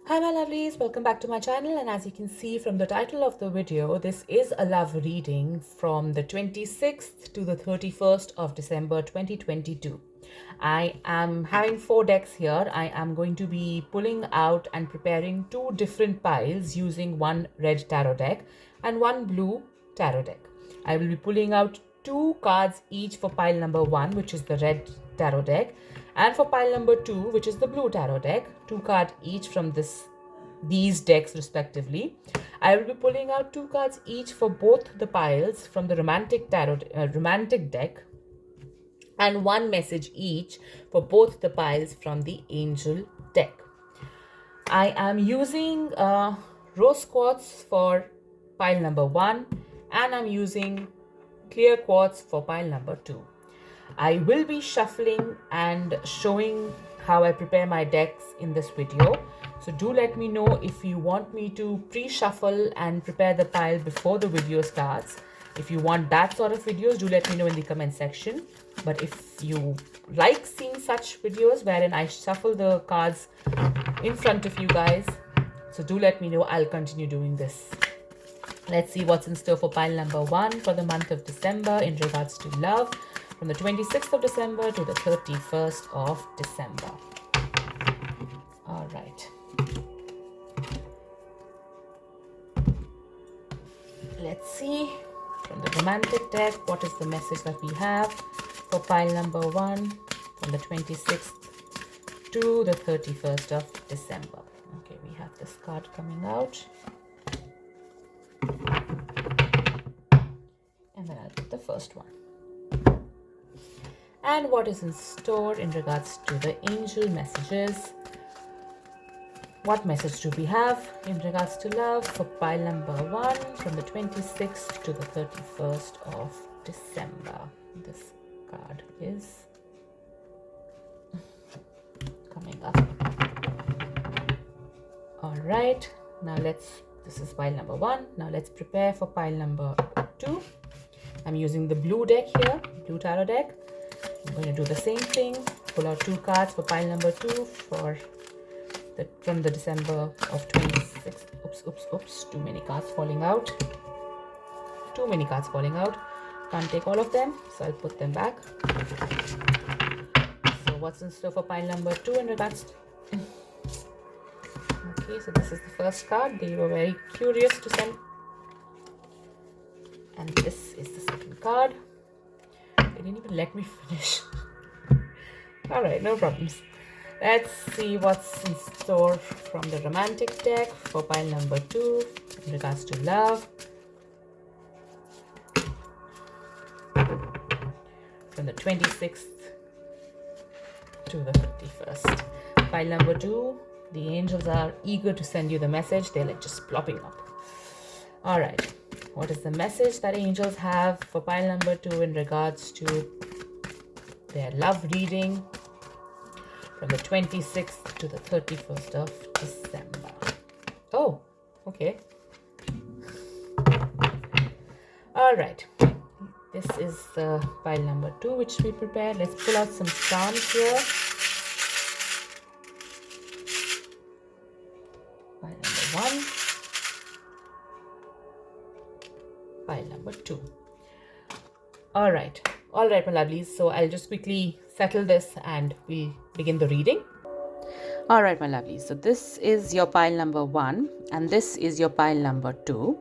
Hi my lovelies, welcome back to my channel, and as you can see from the title of the video, this is a love reading from the 26th to the 31st of December 2022. I am having 4 decks here. I am going to be pulling out and preparing 2 different piles using one red tarot deck and one blue tarot deck. I will be pulling out 2 cards each for pile number 1, which is the red tarot deck, and for pile number 2, which is the blue tarot deck, 2 cards each from these decks respectively. I will be pulling out 2 cards each for both the piles from the romantic deck, and 1 message each for both the piles from the angel deck. I am using rose quartz for pile number 1, and I'm using clear quartz for pile number 2. I will be shuffling and showing how I prepare my decks in this video. So do let me know if you want me to pre-shuffle and prepare the pile before the video starts. If you want that sort of videos, do let me know in the comment section. But if you like seeing such videos wherein I shuffle the cards in front of you guys, so do let me know. I'll continue doing this. Let's see what's in store for pile number 1 for the month of December in regards to love, from the 26th of December to the 31st of December. All right. Let's see from the romantic deck, what is the message that we have for pile number 1 from the 26th to the 31st of December. Okay, we have this card coming out. And then I'll put the first one. And what is in store in regards to the angel messages? What message do we have in regards to love for pile number 1 from the 26th to the 31st of December? This card is coming up. All right, now this is pile number 1. Now let's prepare for pile number 2. I'm using the blue deck here, blue tarot deck. I'm going to do the same thing, pull out 2 cards for pile number 2 from the December of 26. Oops, too many cards falling out. Can't take all of them, so I'll put them back. So what's in store for pile number 2 in regards to... Okay, so this is the first card. They were very curious to send. And this is the second card. They didn't even let me finish. All right, no problems. Let's see what's in store from the romantic deck for pile number 2 in regards to love. From the 26th to the 31st. Pile number 2, the angels are eager to send you the message. They're like just plopping up. All right. What is the message that angels have for pile number 2 in regards to their love reading from the 26th to the 31st of December? Oh, okay. All right. This is the pile number 2 which we prepared. Let's pull out some charms here. Pile number 1. Pile number 2. All right, my lovelies. So I'll just quickly settle this and we'll begin the reading. All right, my lovelies. So this is your pile number 1 and this is your pile number 2.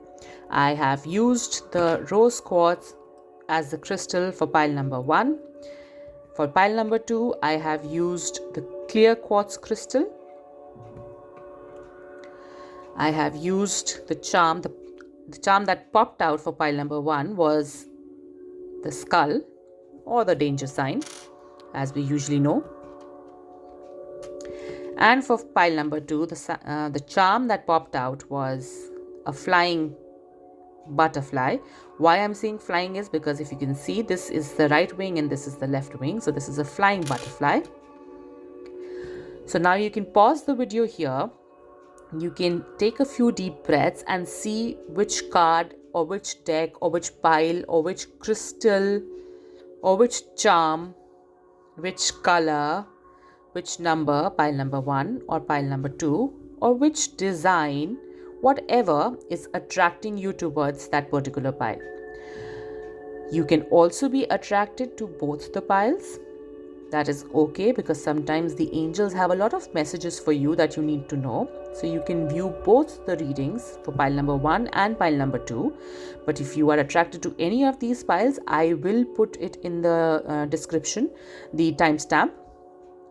I have used the rose quartz as the crystal for pile number 1. For pile number 2, I have used the clear quartz crystal. I have used the charm. The charm that popped out for pile number 1 was the skull or the danger sign, as we usually know. And for pile number 2, the charm that popped out was a flying butterfly. Why I'm saying flying is because if you can see, this is the right wing and this is the left wing. So this is a flying butterfly. So now you can pause the video here. You can take a few deep breaths and see which card or which deck or which pile or which crystal or which charm, which color, which number, pile number 1 or pile number 2, or which design, whatever is attracting you towards that particular pile. You can also be attracted to both the piles. That is okay, because sometimes the angels have a lot of messages for you that you need to know. So you can view both the readings for pile number 1 and pile number 2. But if you are attracted to any of these piles, I will put it in the description, the timestamp,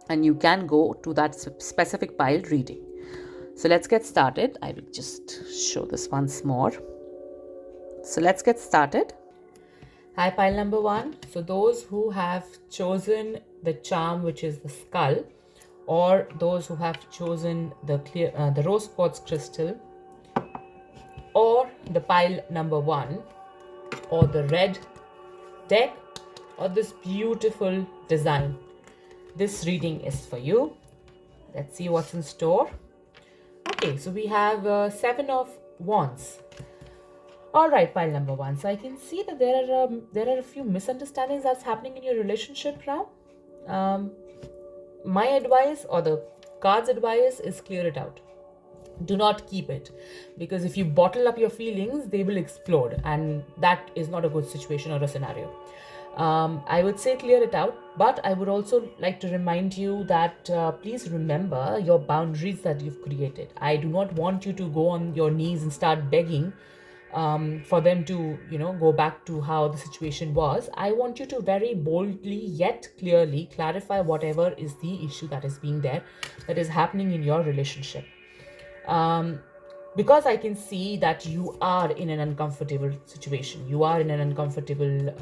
and you can go to that specific pile reading. So let's get started. I will just show this once more. So let's get started. Hi, pile number 1. So those who have chosen the charm, which is the skull, or those who have chosen the rose quartz crystal, or the pile number 1, or the red deck, or this beautiful design, this reading is for you. Let's see what's in store. Okay, so we have 7 of wands. All right, pile number 1. So I can see that there are a few misunderstandings that's happening in your relationship now. My advice, or the card's advice, is clear it out. Do not keep it, because if you bottle up your feelings, they will explode, and that is not a good situation or a scenario. I would say clear it out, but I would also like to remind you that please remember your boundaries that you've created. I do not want you to go on your knees and start begging for them to, go back to how the situation was. I want you to very boldly yet clearly clarify whatever is the issue that is being there, that is happening in your relationship. Because I can see that you are in an uncomfortable situation. You are in an uncomfortable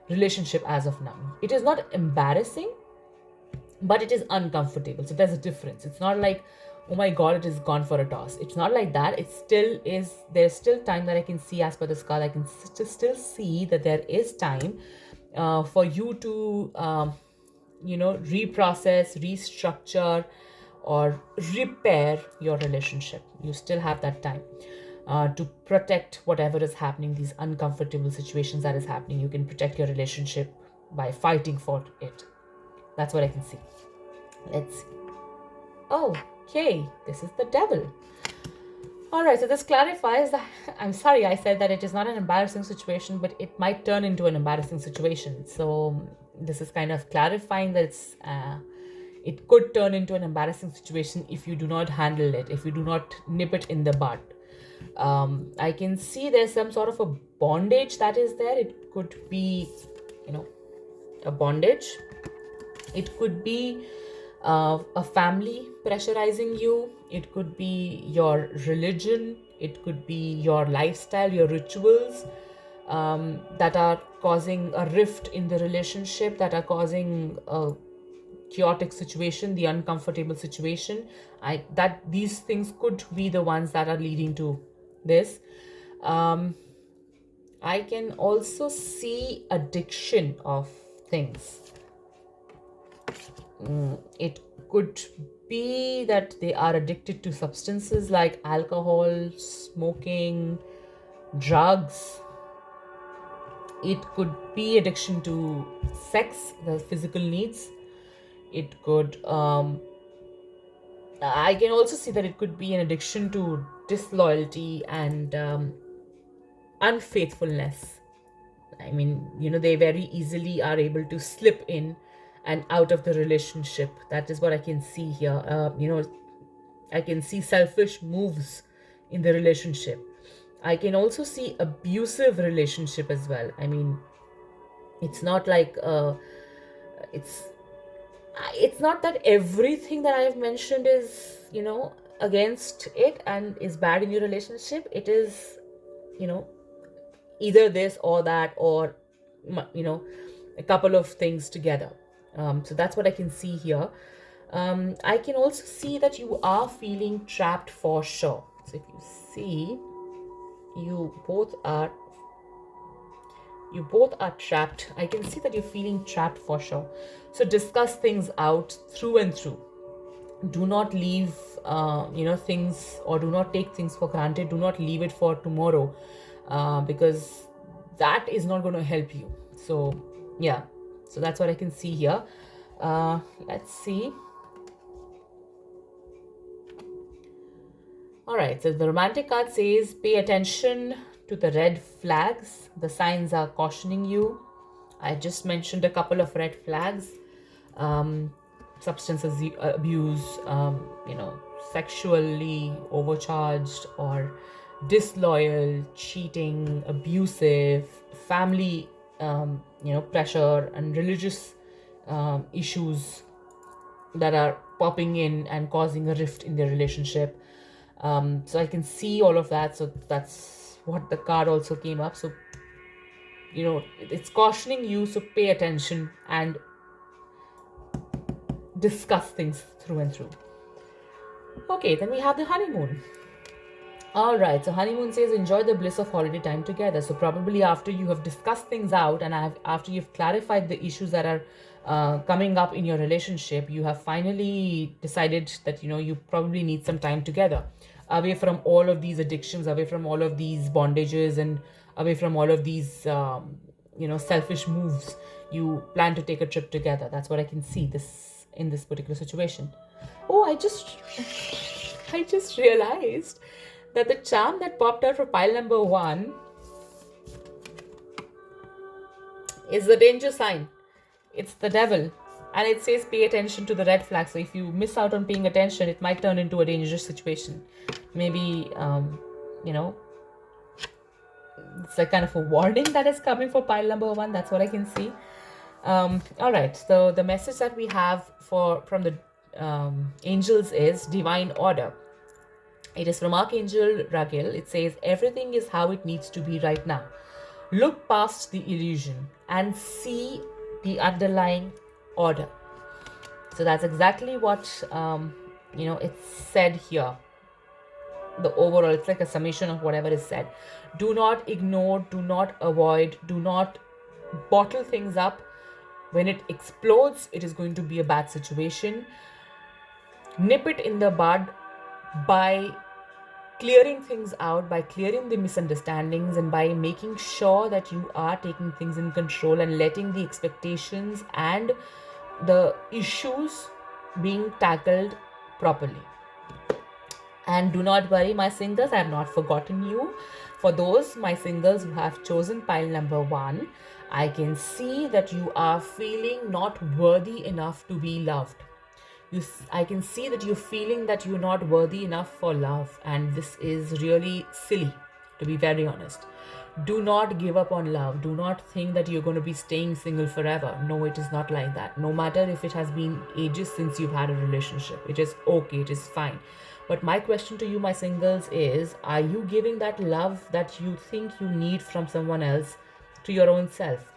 relationship as of now. It is not embarrassing, but it is uncomfortable. So there's a difference. It's not like, oh my god, it is gone for a toss. It's not like that. It still is. There's still time that I can see. As per the skull, I can still see that there is time for you to reprocess, restructure, or repair your relationship. You still have that time to protect whatever is happening, these uncomfortable situations that is happening. You can protect your relationship by fighting for it. That's what I can see. Let's see. Okay, this is the devil. All right, so this clarifies that, I'm sorry I said that it is not an embarrassing situation, but it might turn into an embarrassing situation. So this is kind of clarifying that it could turn into an embarrassing situation if you do not handle it, if you do not nip it in the bud. I can see there's some sort of a bondage that is there. It could be, a bondage. It could be a family pressurizing you. It could be your religion. It could be your lifestyle, your rituals that are causing a rift in the relationship, that are causing a chaotic situation, the uncomfortable situation. That these things could be the ones that are leading to this. I can also see addiction of things. It could be that they are addicted to substances like alcohol, smoking, drugs. It could be addiction to sex, the physical needs. It could, I can also see that it could be an addiction to disloyalty and unfaithfulness. I mean, they very easily are able to slip in and out of the relationship. That is what I can see here. I can see selfish moves in the relationship. I can also see abusive relationship as well. I mean, it's not like it's not that everything that I have mentioned is, against it and is bad in your relationship. It is, either this or that, or, a couple of things together. So that's what I can see here. I can also see that you are feeling trapped for sure. So if you see, you both are trapped. I can see that you're feeling trapped for sure. So discuss things out through and through. Do not leave things, or do not take things for granted. Do not leave it for tomorrow, because that is not going to help you. So yeah, so that's what I can see here. Let's see. All right, so the romantic card says pay attention to the red flags. The signs are cautioning you. I just mentioned a couple of red flags. Um, Substance abuse, sexually overcharged or disloyal, cheating, abusive, family, pressure, and religious issues that are popping in and causing a rift in their relationship. So I can see all of that. So that's what the card also came up. So, it's cautioning you. So pay attention and discuss things through and through. Okay, then we have the honeymoon. All right, so honeymoon says enjoy the bliss of holiday time together. So probably after you have discussed things out and after you've clarified the issues that are coming up in your relationship, you have finally decided that you probably need some time together, away from all of these addictions, away from all of these bondages, and away from all of these selfish moves. You plan to take a trip together. That's what I can see this in this particular situation. Oh, I just realized that the charm that popped out for pile number 1 is the danger sign. It's the devil. And it says pay attention to the red flag. So if you miss out on paying attention, it might turn into a dangerous situation. Maybe, it's like kind of a warning that is coming for pile number 1. That's what I can see. All right. So the message that we have from the angels is divine order. It is from Archangel Raguel. It says, everything is how it needs to be right now. Look past the illusion and see the underlying order. So that's exactly what, it's said here. The overall, it's like a summation of whatever is said. Do not ignore, do not avoid, do not bottle things up. When it explodes, it is going to be a bad situation. Nip it in the bud by clearing things out, by clearing the misunderstandings, and by making sure that you are taking things in control and letting the expectations and the issues being tackled properly. And do not worry, my singles, I have not forgotten you. For those, my singles who have chosen pile number 1, I can see that you are feeling not worthy enough to be loved. I can see that you're feeling that you're not worthy enough for love, and this is really silly, to be very honest. Do not give up on love. Do not think that you're going to be staying single forever. No, it is not like that. No matter if it has been ages since you've had a relationship, it is okay, it is fine. But my question to you, my singles, is are you giving that love that you think you need from someone else to your own self?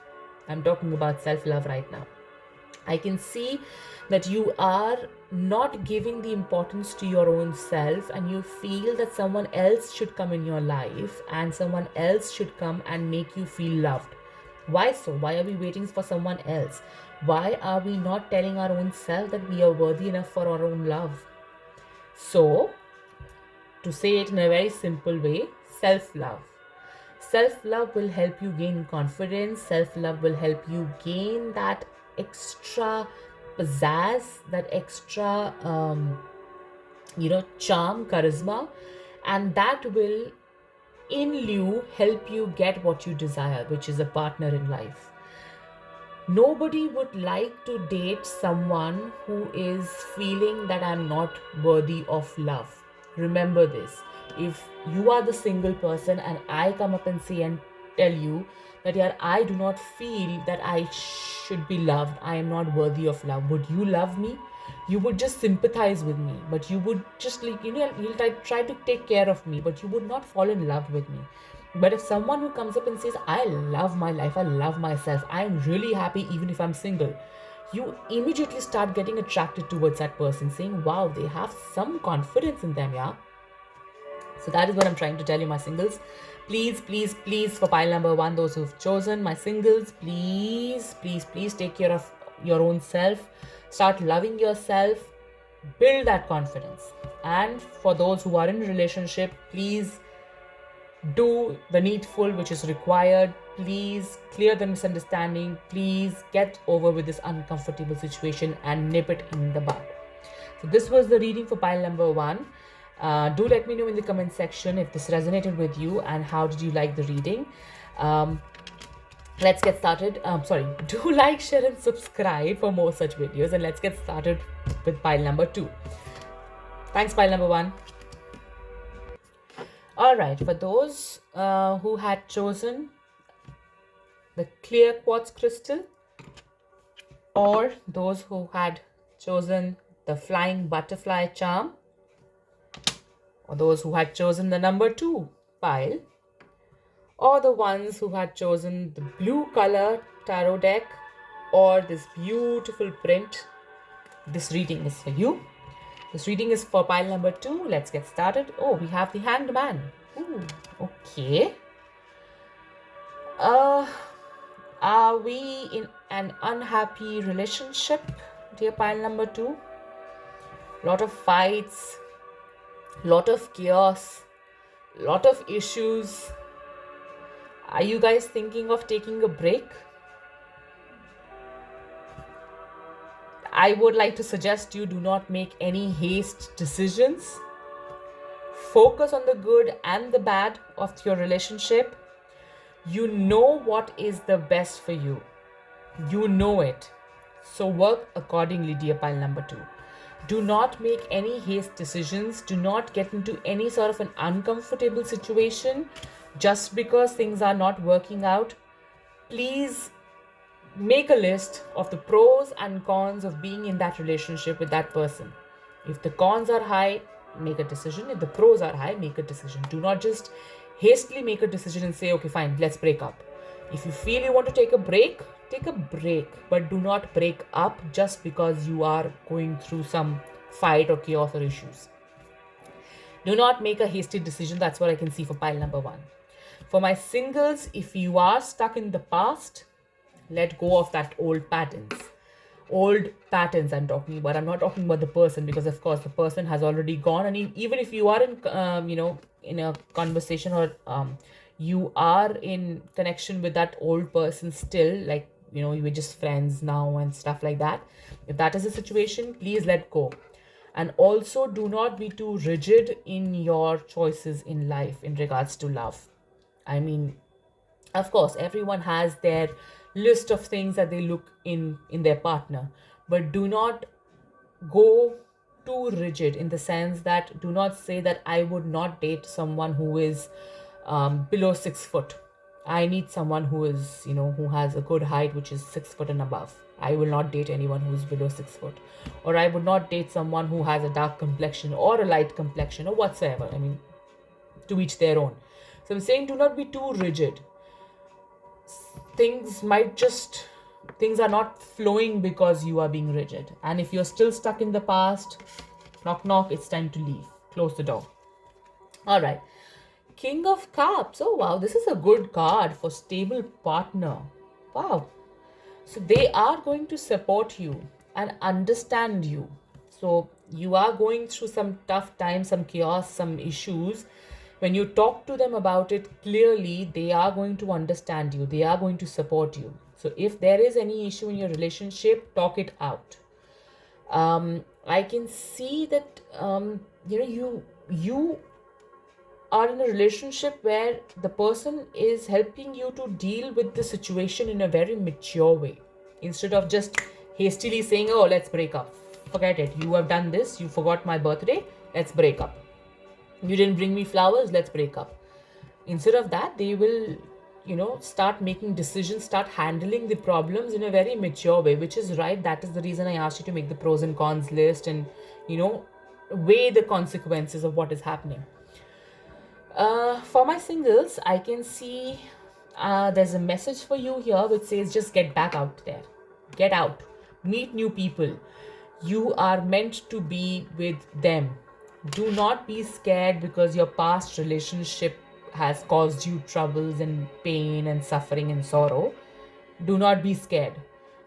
I'm talking about self-love right now. I can see that you are not giving the importance to your own self, and you feel that someone else should come in your life and someone else should come and make you feel loved. Why so? Why are we waiting for someone else? Why are we not telling our own self that we are worthy enough for our own love? So, to say it in a very simple way, self-love. Self-love will help you gain confidence. Self-love will help you gain that extra pizzazz, that extra charm, charisma, and that will in lieu help you get what you desire, which is a partner in life. Nobody would like to date someone who is feeling that I'm not worthy of love. Remember this. If you are the single person and I come up and say and tell you that I do not feel that I should be loved, I am not worthy of love, would you love me? You would just sympathize with me, but you would just you'll try to take care of me, but you would not fall in love with me. But if someone who comes up and says, I love my life, I love myself, I'm really happy even if I'm single, you immediately start getting attracted towards that person, saying, wow, they have some confidence in them, yeah? So that is what I'm trying to tell you, my singles. Please, please, please, for pile number 1, those who've chosen, my singles, please, please, please take care of your own self. Start loving yourself. Build that confidence. And for those who are in a relationship, please do the needful which is required. Please clear the misunderstanding. Please get over with this uncomfortable situation and nip it in the bud. So this was the reading for pile number 1. Do let me know in the comment section if this resonated with you and how did you like the reading. Let's get started. Do like, share and subscribe for more such videos, and let's get started with pile number 2. Thanks, pile number 1. All right, for those who had chosen the clear quartz crystal, or those who had chosen the flying butterfly charm, or those who had chosen the number 2 pile, or the ones who had chosen the blue color tarot deck or this beautiful print, this reading is for you. This reading is for pile number 2. Let's get started. Oh, we have the Hanged Man. Ooh, okay. Are we in an unhappy relationship, dear pile number 2? Lot of fights, lot of chaos, lot of issues. Are you guys thinking of taking a break? I would like to suggest you do not make any haste decisions. Focus on the good and the bad of your relationship. You know what is the best for you. You know it. So work accordingly, dear pile number 2. Do not make any haste decisions. Do not get into any sort of an uncomfortable situation just because things are not working out. Please make a list of the pros and cons of being in that relationship with that person. If the cons are high, make a decision. If the pros are high, make a decision. Do not just hastily make a decision and say, okay, fine, let's break up. If you feel you want to take a break, but do not break up just because you are going through some fight or chaos or issues. Do not make a hasty decision. That's what I can see for pile number 1. For my singles, if you are stuck in the past, let go of that old patterns I'm talking about. I'm not talking about the person, because of course the person has already gone, and even if you are in in a conversation, or you are in connection with that old person still, like you were just friends now and stuff like that, if that is the situation, please let go. And also, do not be too rigid in your choices in life in regards to love. I mean, of course, everyone has their list of things that they look in their partner, but do not go too rigid, in the sense that do not say that I would not date someone who is below 6 foot. I need someone who is, who has a good height, which is 6 foot and above. I will not date anyone who is below 6 foot. Or I would not date someone who has a dark complexion or a light complexion or whatsoever. I mean, to each their own. So I'm saying, do not be too rigid. Things are not flowing because you are being rigid. And if you're still stuck in the past, knock knock, it's time to leave. Close the door. All right. King of Cups. Oh wow, this is a good card for stable partner. Wow. So they are going to support you and understand you. So you are going through some tough times, some chaos, some issues. When you talk to them about it clearly, they are going to understand you. They are going to support you. So if there is any issue in your relationship, talk it out. I can see that you are in a relationship where the person is helping you to deal with the situation in a very mature way, instead of just hastily saying, oh, let's break up. Forget it. You have done this. You forgot my birthday. Let's break up. You didn't bring me flowers. Let's break up. Instead of that, they will, start making decisions, start handling the problems in a very mature way, which is right. That is the reason I asked you to make the pros and cons list and, weigh the consequences of what is happening. For my singles, I can see there's a message for you here which says just get back out there. Get out. Meet new people. You are meant to be with them. Do not be scared because your past relationship has caused you troubles and pain and suffering and sorrow. Do not be scared.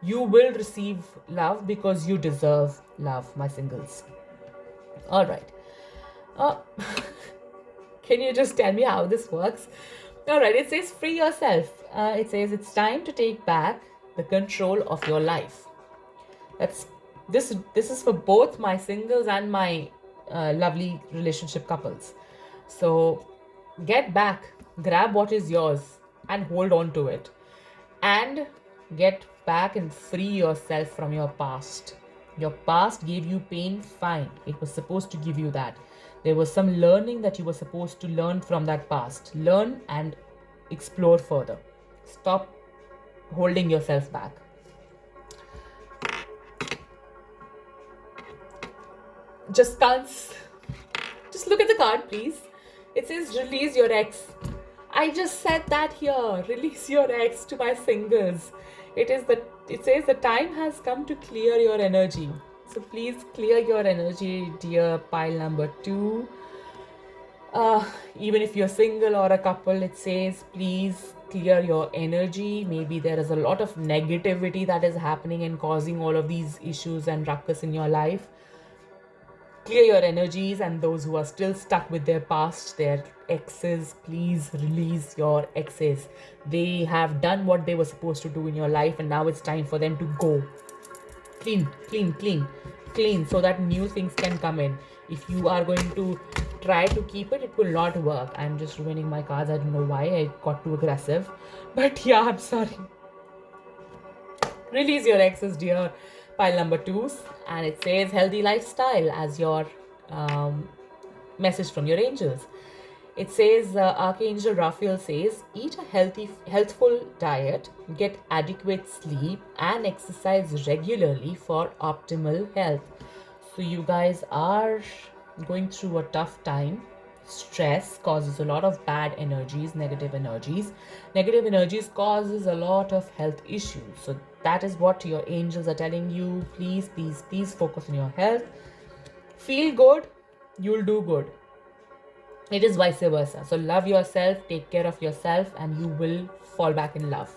You will receive love because you deserve love, my singles. All right. Can you just tell me how this works? All right, it says free yourself. It says it's time to take back the control of your life. This is for both my singles and my lovely relationship couples. So get back, grab what is yours, and hold on to it. And get back and free yourself from your past. Your past gave you pain, fine. It was supposed to give you that. There was some learning that you were supposed to learn from that past. Learn and explore further. Stop holding yourself back. Just can't. Just look at the card, please. It says release your ex. I just said that here. Release your ex to my singles. It says the time has come to clear your energy. So please clear your energy, dear pile number 2. Even if you're single or a couple, it says please clear your energy. Maybe there is a lot of negativity that is happening and causing all of these issues and ruckus in your life. Clear your energies, and those who are still stuck with their past, their exes, please release your exes. They have done what they were supposed to do in your life, and now it's time for them to go. Clean, so that new things can come in. If you are going to try to keep it, it will not work. I'm just ruining my cards. I don't know why I got too aggressive, but yeah, I'm sorry. Release your exes, dear pile number 2s. And it says healthy lifestyle as your message from your angels. It says Archangel Raphael says eat a healthful diet, get adequate sleep, and exercise regularly for optimal health. So you guys are going through a tough time. Stress causes a lot of bad energies, negative energies. Negative energies causes a lot of health issues. So that is what your angels are telling you. Please focus on your health. Feel good, you'll do good. It is vice versa. So love yourself, take care of yourself, and you will fall back in love.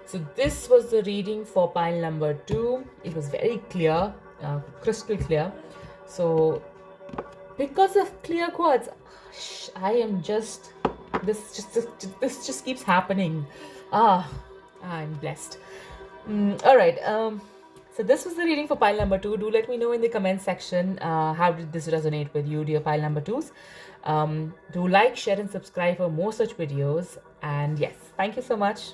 So this was the reading for pile number 2. It was very clear, crystal clear. So because of clear quartz, I am just this just keeps happening. I'm blessed. All right. So this was the reading for pile number 2. Do let me know in the comment section how did this resonate with you, dear pile number 2s. Do like, share, and subscribe for more such videos. And yes, thank you so much.